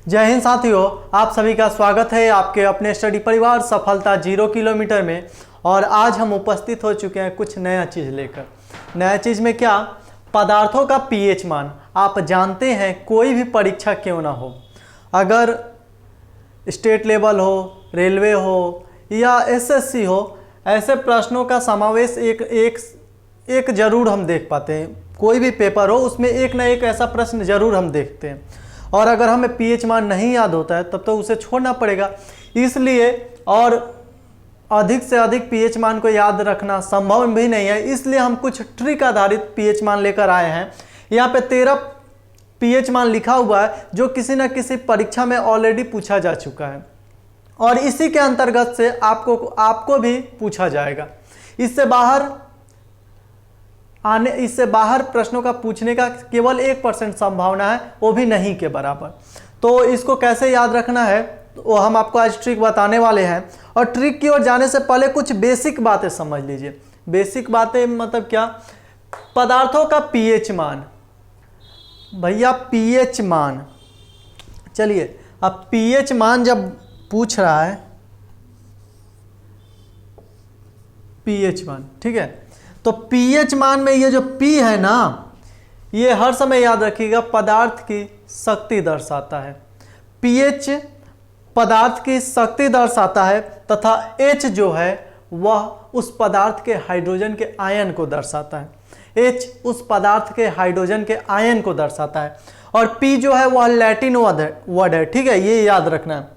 जय हिंद साथियों, आप सभी का स्वागत है आपके अपने स्टडी परिवार सफलता 0 किलोमीटर में। और आज हम उपस्थित हो चुके हैं कुछ नया चीज़ लेकर। नया चीज़ में क्या? पदार्थों का पीएच मान। आप जानते हैं कोई भी परीक्षा क्यों ना हो, अगर स्टेट लेवल हो, रेलवे हो या एसएससी हो, ऐसे प्रश्नों का समावेश एक जरूर हम देख पाते हैं। कोई भी पेपर हो उसमें एक ना एक ऐसा प्रश्न जरूर हम देखते हैं, और अगर हमें पीएच मान नहीं याद होता है तब तो उसे छोड़ना पड़ेगा। इसलिए और अधिक से अधिक पीएच मान को याद रखना संभव भी नहीं है, इसलिए हम कुछ ट्रिक आधारित पीएच मान लेकर आए हैं। यहाँ पे 13 पीएच मान लिखा हुआ है जो किसी न किसी परीक्षा में ऑलरेडी पूछा जा चुका है, और इसी के अंतर्गत से आपको भी पूछा जाएगा। इससे बाहर प्रश्नों का पूछने का केवल 1% संभावना है, वो भी नहीं के बराबर। तो इसको कैसे याद रखना है वो हम आपको आज ट्रिक बताने वाले हैं। और ट्रिक की ओर जाने से पहले कुछ बेसिक बातें समझ लीजिए। बेसिक बातें मतलब क्या? पदार्थों का पीएच मान। भैया पीएच मान, चलिए अब पीएच मान जब पूछ रहा है, पीएच मान, ठीक है, तो पीएच मान में ये जो पी है ना, ये हर समय याद रखिएगा पदार्थ की शक्ति दर्शाता है। पीएच पदार्थ की शक्ति दर्शाता है तथा एच जो है वह उस पदार्थ के हाइड्रोजन के आयन को दर्शाता है। एच उस पदार्थ के हाइड्रोजन के आयन को दर्शाता है, और पी जो है वह लैटिन वर्ड है, ठीक है, ये याद रखना है।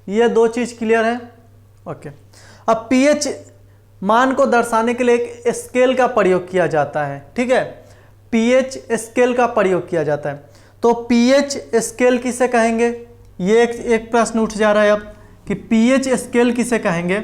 ये दो चीज क्लियर है? ओके। अब पीएच मान को दर्शाने के लिए एक स्केल का प्रयोग किया जाता है, ठीक है, पीएच स्केल का प्रयोग किया जाता है। तो पीएच स्केल किसे कहेंगे? ये एक प्रश्न उठ जा रहा है अब कि पीएच स्केल किसे कहेंगे।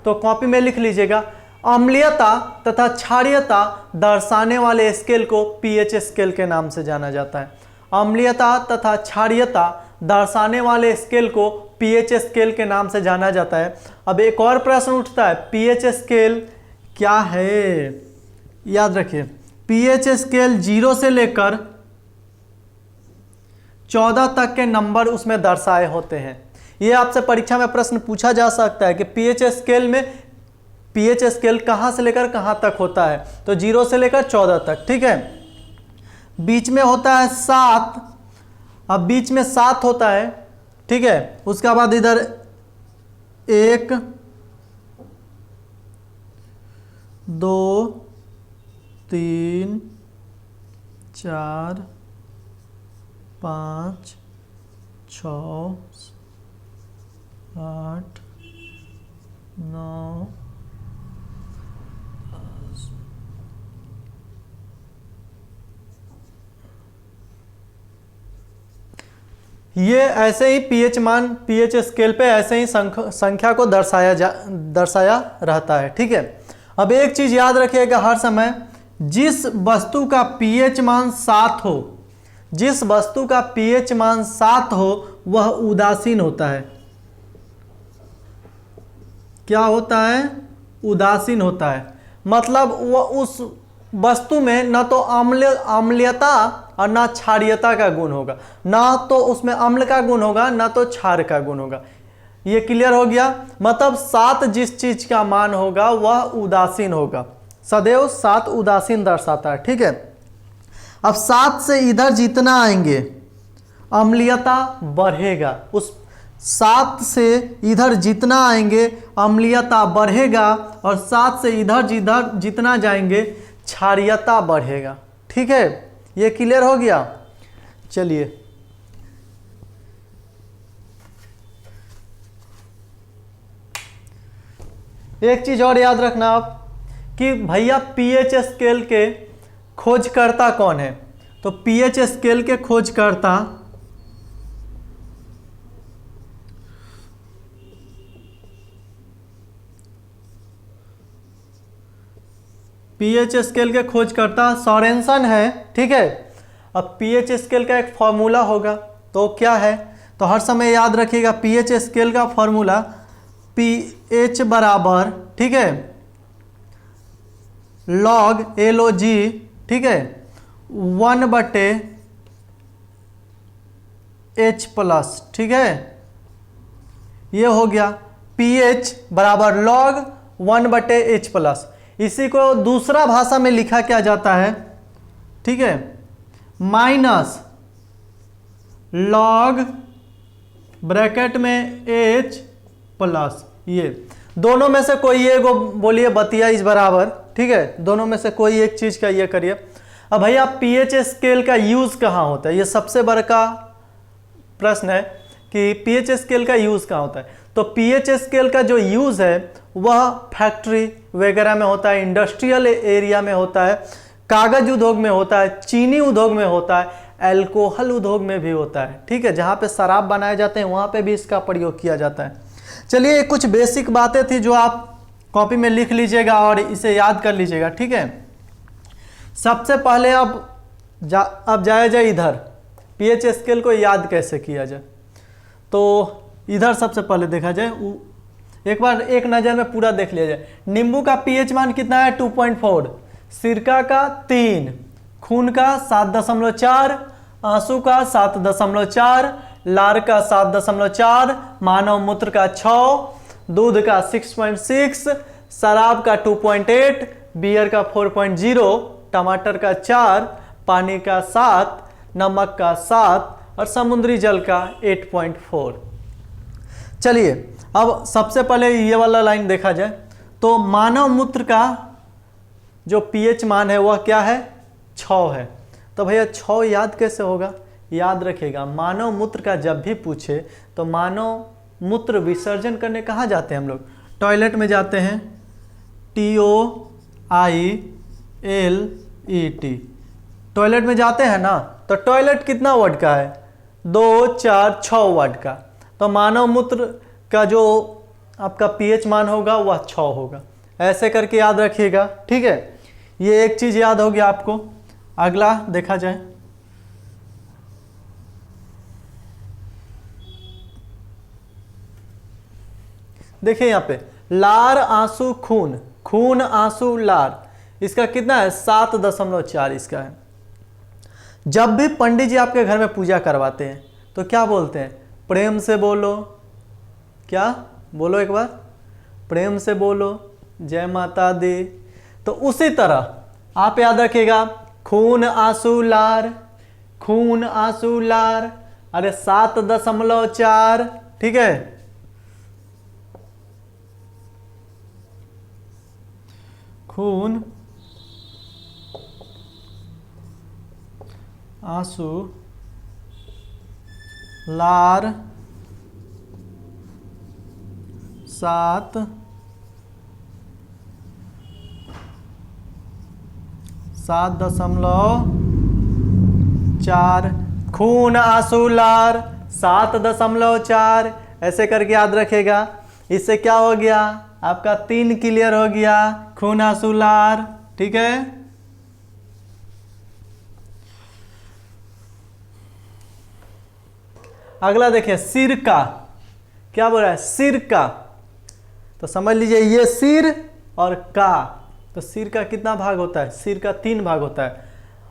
तो कॉपी में लिख लीजिएगा, अम्लीयता तथा क्षारीयता दर्शाने वाले स्केल को पीएच स्केल के नाम से जाना जाता है। अम्लीयता तथा क्षारीयता दर्शाने वाले स्केल को पीएच स्केल के नाम से जाना जाता है। अब एक और प्रश्न उठता है, पीएच स्केल क्या है? याद रखिए, पीएच स्केल 0 से लेकर 14 तक के नंबर उसमें दर्शाए होते हैं। ये आपसे परीक्षा में प्रश्न पूछा जा सकता है कि पीएच स्केल में पीएच स्केल कहाँ से लेकर कहाँ तक होता है। तो 0 से लेकर 14 तक, ठीक है। बीच में होता है 7, अब बीच में 7 होता है, ठीक है। उसके बाद इधर 1 2 3 4 5 6 8 9 ये ऐसे ही पीएच मान पीएच स्केल पे ऐसे ही संख्या को दर्शाया रहता है, ठीक है। अब एक चीज याद रखिएगा हर समय, जिस वस्तु का पीएच मान 7 हो, जिस वस्तु का पीएच मान 7 हो वह उदासीन होता है। क्या होता है? उदासीन होता है। मतलब वह उस वस्तु में न तो अम्लीयता और ना क्षारीयता का गुण होगा, ना तो उसमें अम्ल का गुण होगा ना तो क्षार का गुण होगा। ये क्लियर हो गया? मतलब 7 जिस चीज का मान होगा वह उदासीन होगा। सदैव 7 उदासीन दर्शाता है, ठीक है। अब 7 से इधर जितना आएंगे अम्लीयता बढ़ेगा, उस 7 से इधर जितना आएंगे अम्लीयता बढ़ेगा, और 7 से इधर जितना जाएंगे क्षारीयता बढ़ेगा, ठीक है। ये क्लियर हो गया? चलिए एक चीज और याद रखना आप कि भैया पीएच स्केल के खोजकर्ता कौन है। तो पीएच स्केल के खोजकर्ता पीएच स्केल के खोजकर्ता सोरेनसन है, ठीक है। अब पीएच स्केल का एक फॉर्मूला होगा, तो क्या है? तो हर समय याद रखिएगा पीएच स्केल का फॉर्मूला पीएच बराबर, ठीक है, log LOG, ठीक है, 1/, H प्लस, ठीक है, ये हो गया pH बराबर log 1/H प्लस। इसी को दूसरा भाषा में लिखा क्या जाता है, ठीक है, माइनस log ब्रैकेट में H प्लस। ये दोनों में से कोई एक बोलिए बतिया इस बराबर, ठीक है, दोनों में से कोई एक चीज का ये करिए। अब भैया pH स्केल का यूज कहाँ होता है, ये सबसे बड़ा का प्रश्न है कि pH स्केल का यूज कहाँ होता है। तो pH स्केल का जो यूज है वह फैक्ट्री वगैरह में होता है, इंडस्ट्रियल एरिया में होता है, कागज उद्योग में होता है, चीनी उद्योग में होता है, अल्कोहल उद्योग में भी होता है, ठीक है, जहाँ पे शराब बनाए जाते हैं वहाँ पे भी इसका प्रयोग किया जाता है। चलिए कुछ बेसिक बातें थी जो आप कॉपी में लिख लीजिएगा और इसे याद कर लीजिएगा, ठीक है। सबसे पहले अब जाया जाए इधर pH स्केल को याद कैसे किया जाए। तो इधर सबसे पहले देखा जाए, एक बार एक नज़र में पूरा देख लिया जाए। नींबू का pH मान कितना है 2.4, सिरका का 3, खून का 7.4, आंसू का 7.4, लार का 7.4, मानव मूत्र का 6, दूध का 6.6, शराब का 2.8, बियर का 4.0, टमाटर का 4, पानी का 7, नमक का 7 और समुद्री जल का 8.4। चलिए अब सबसे पहले ये वाला लाइन देखा जाए तो मानव मूत्र का जो pH मान है वह क्या है 6 है। तो भैया 6 याद कैसे होगा, याद रखिएगा मानव मूत्र का जब भी पूछे तो मानव मूत्र विसर्जन करने कहाँ जाते हैं हम लोग, टॉयलेट में जाते हैं, TOILET, टॉयलेट में जाते हैं ना। तो टॉयलेट कितना वर्ड का है 2, 4, 6 वर्ड का। तो मानव मूत्र का जो आपका pH मान होगा वह 6 होगा, ऐसे करके याद रखिएगा, ठीक है। ये एक चीज याद होगी आपको। अगला देखा जाए, देखिए यहाँ पे लार आंसू खून, खून आंसू लार, इसका कितना है 7.4 इसका है। जब भी पंडित जी आपके घर में पूजा करवाते हैं तो क्या बोलते हैं, प्रेम से बोलो, क्या बोलो एक बार, प्रेम से बोलो जय माता दी। तो उसी तरह आप याद रखिएगा खून आंसू लार, खून आंसू लार, अरे 7.4, ठीक है। खून आंसू लार 7.4, खून आंसू लार 7.4, ऐसे करके याद रखेगा। इससे क्या हो गया आपका 3 क्लियर हो गया, खून आंसू लार, ठीक है। अगला देखिए सिरका, क्या बोल रहा है सिरका, तो समझ लीजिए ये सिर और का, तो सिर का कितना भाग होता है, सिर का 3 भाग होता है,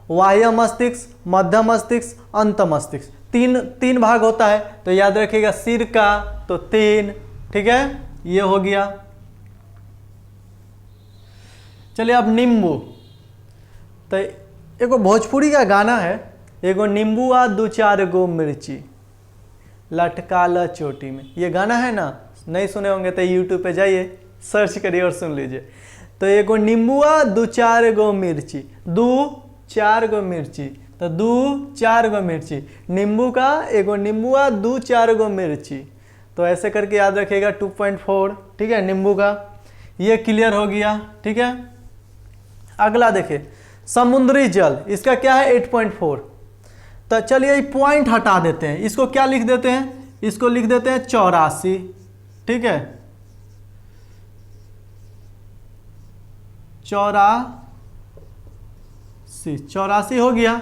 बाह्य मस्तिष्क, मध्य मस्तिष्क, अंत मस्तिष्क, तीन भाग होता है। तो याद रखिएगा सिर का तो 3, ठीक है, ये हो गया। चलिए अब नींबू, तो एगो भोजपुरी का गाना है, एगो नींबुआ 2-4 गो मिर्ची लटकाला चोटी में, ये गाना है ना, नहीं सुने होंगे तो यूट्यूब पे जाइए सर्च करिए और सुन लीजिए। तो एगो नींबुआ 2-4 गो मिर्ची, 2-4 गो मिर्ची, तो 2-4 गो मिर्ची, नींबू का एगो नींबुआ 2-4 गो मिर्ची, तो ऐसे करके याद रखिएगा 2.4, ठीक है, नींबू का, ये क्लियर हो गया, ठीक है। अगला देखिए समुद्री जल, इसका क्या है 8.4। तो चलिए पॉइंट हटा देते हैं, इसको क्या लिख देते हैं, इसको लिख देते हैं 84, ठीक है, 84 हो गया।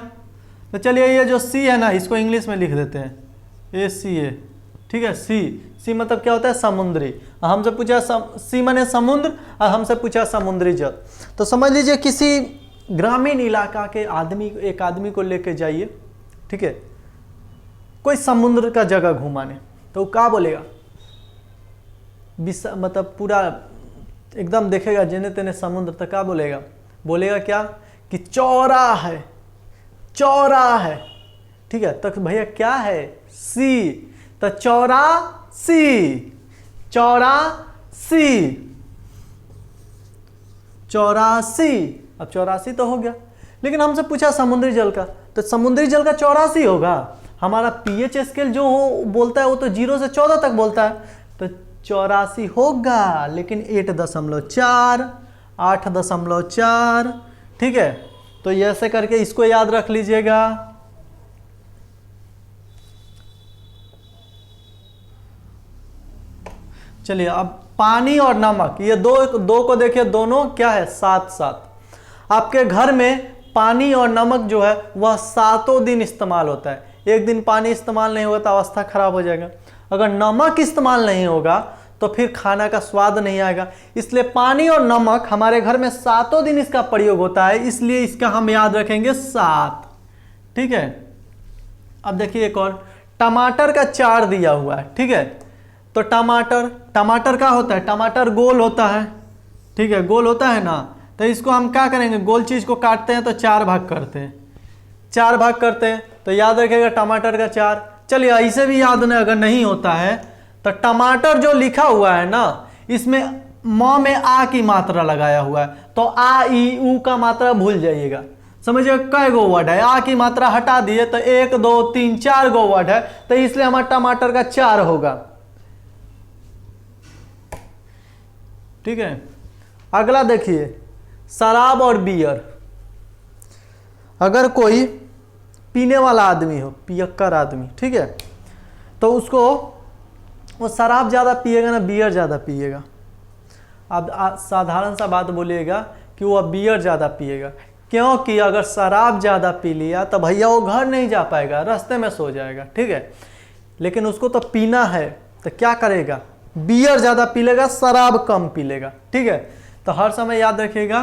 तो चलिए ये जो सी है ना, इसको इंग्लिश में लिख देते हैं ACA, ठीक है। सी मतलब क्या होता है समुद्री, हमसे पूछा सी माने समुद्र और हमसे पूछा समुद्री जल। तो समझ लीजिए किसी ग्रामीण इलाका के एक आदमी को लेके जाइए, ठीक है, कोई समुद्र का जगह घुमाने, तो क्या बोलेगा, मतलब पूरा एकदम देखेगा जेने तेने समुद्र, तो क्या बोलेगा, बोलेगा क्या कि चौरा है, चौरा है। ठीक है, तो भैया क्या है, सी, तो चौरासी, चौरासी, चौरासी। अब 84 तो हो गया, लेकिन हमसे पूछा समुद्री जल का, तो समुद्री जल का 84 होगा। हमारा पीएच स्केल जो हो बोलता है वो तो 0 से 14 तक बोलता है, तो 84 होगा, लेकिन 8.4, 8.4। ठीक है, तो ये ऐसे करके इसको याद रख लीजिएगा। चलिए अब पानी और नमक, ये दो को देखिए, दोनों क्या है, साथ साथ। आपके घर में पानी और नमक जो है वह 7 दिन इस्तेमाल होता है। एक दिन पानी इस्तेमाल नहीं होगा तो अवस्था खराब हो जाएगा। अगर नमक इस्तेमाल नहीं होगा तो फिर खाना का स्वाद नहीं आएगा। इसलिए पानी और नमक हमारे घर में 7 दिन इसका प्रयोग होता है, इसलिए इसका हम याद रखेंगे 7। ठीक है, अब देखिए एक और, टमाटर का 4 दिया हुआ है। ठीक है, तो टमाटर क्या होता है, टमाटर गोल होता है। ठीक है, गोल होता है ना, तो इसको हम क्या करेंगे, गोल चीज को काटते हैं तो 4 भाग करते हैं, 4 भाग करते हैं, तो याद रखेगा टमाटर का 4। चलिए ऐसे भी याद नहीं अगर नहीं होता है, तो टमाटर जो लिखा हुआ है ना, इसमें म में आ की मात्रा लगाया हुआ है, तो आ ई ऊ का मात्रा भूल जाइएगा। समझिए कई गो वर्ड है, आ की मात्रा हटा दिए तो 1 2 3 4 गो वर्ड है, तो इसलिए हमारा टमाटर का 4 होगा। ठीक है, अगला देखिए, शराब और बियर। अगर कोई पीने वाला आदमी हो, पियक्कर आदमी, ठीक है, तो उसको वो शराब ज़्यादा पिएगा ना बियर ज़्यादा पिएगा। अब साधारण सा बात बोलिएगा कि वो बियर ज़्यादा पिएगा, क्योंकि अगर शराब ज़्यादा पी लिया तो भैया वो घर नहीं जा पाएगा, रास्ते में सो जाएगा। ठीक है, लेकिन उसको तो पीना है, तो क्या करेगा, बियर ज़्यादा पी लेगा, शराब कम पी लेगा। ठीक है, तो हर समय याद रखिएगा,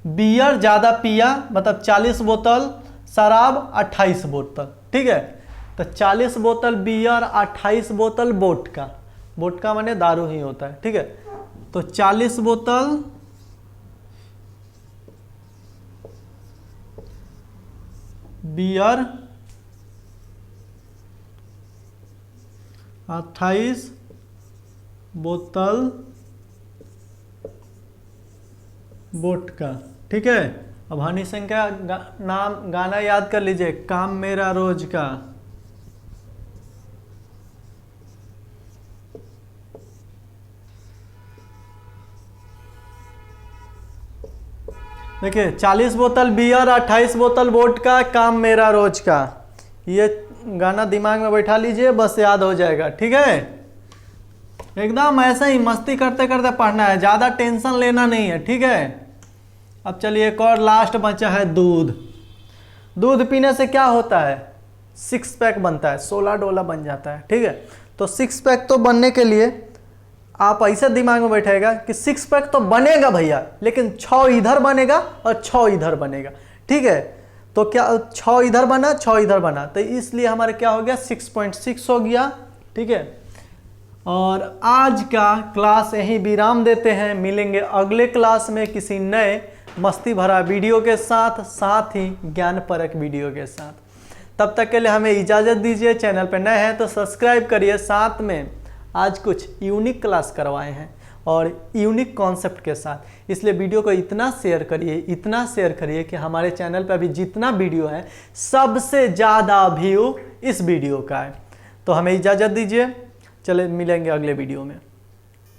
बियर ज़्यादा पिया मतलब 40 बोतल, शराब 28 बोतल। ठीक है, तो 40 बोतल बियर, 28 बोतल वोडका। वोडका माने दारू ही होता है। ठीक है, तो 40 बोतल बियर, 28 बोतल वोडका। ठीक है, अब हनी सिंह का नाम गाना याद कर लीजिए, काम मेरा रोज का। देखिए 40 बोतल बियर, 28 बोतल वोडका, काम मेरा रोज का। ये गाना दिमाग में बैठा लीजिए, बस याद हो जाएगा। ठीक है, एकदम ऐसे ही मस्ती करते करते पढ़ना है, ज़्यादा टेंशन लेना नहीं है। ठीक है, अब चलिए एक और लास्ट बचा है, दूध। दूध पीने से क्या होता है, 6 पैक बनता है, 16 डोला बन जाता है। ठीक है, तो 6 पैक तो बनने के लिए आप ऐसे दिमाग में बैठेगा कि 6 पैक तो बनेगा भैया, लेकिन 6 इधर बनेगा और 6 इधर बनेगा। ठीक है, तो क्या 6 इधर बना 6 इधर बना, तो इसलिए हमारे क्या हो गया, 6.6 हो गया। ठीक है, और आज का क्लास यहीं विराम देते हैं, मिलेंगे अगले क्लास में किसी नए मस्ती भरा वीडियो के साथ, साथ ही ज्ञानपरक वीडियो के साथ। तब तक के लिए हमें इजाज़त दीजिए। चैनल पर नए हैं तो सब्सक्राइब करिए। साथ में आज कुछ यूनिक क्लास करवाए हैं और यूनिक कॉन्सेप्ट के साथ, इसलिए वीडियो को इतना शेयर करिए, इतना शेयर करिए कि हमारे चैनल पर अभी जितना वीडियो है सबसे ज़्यादा व्यू इस वीडियो का है। तो हमें इजाज़त दीजिए, चले मिलेंगे अगले वीडियो में।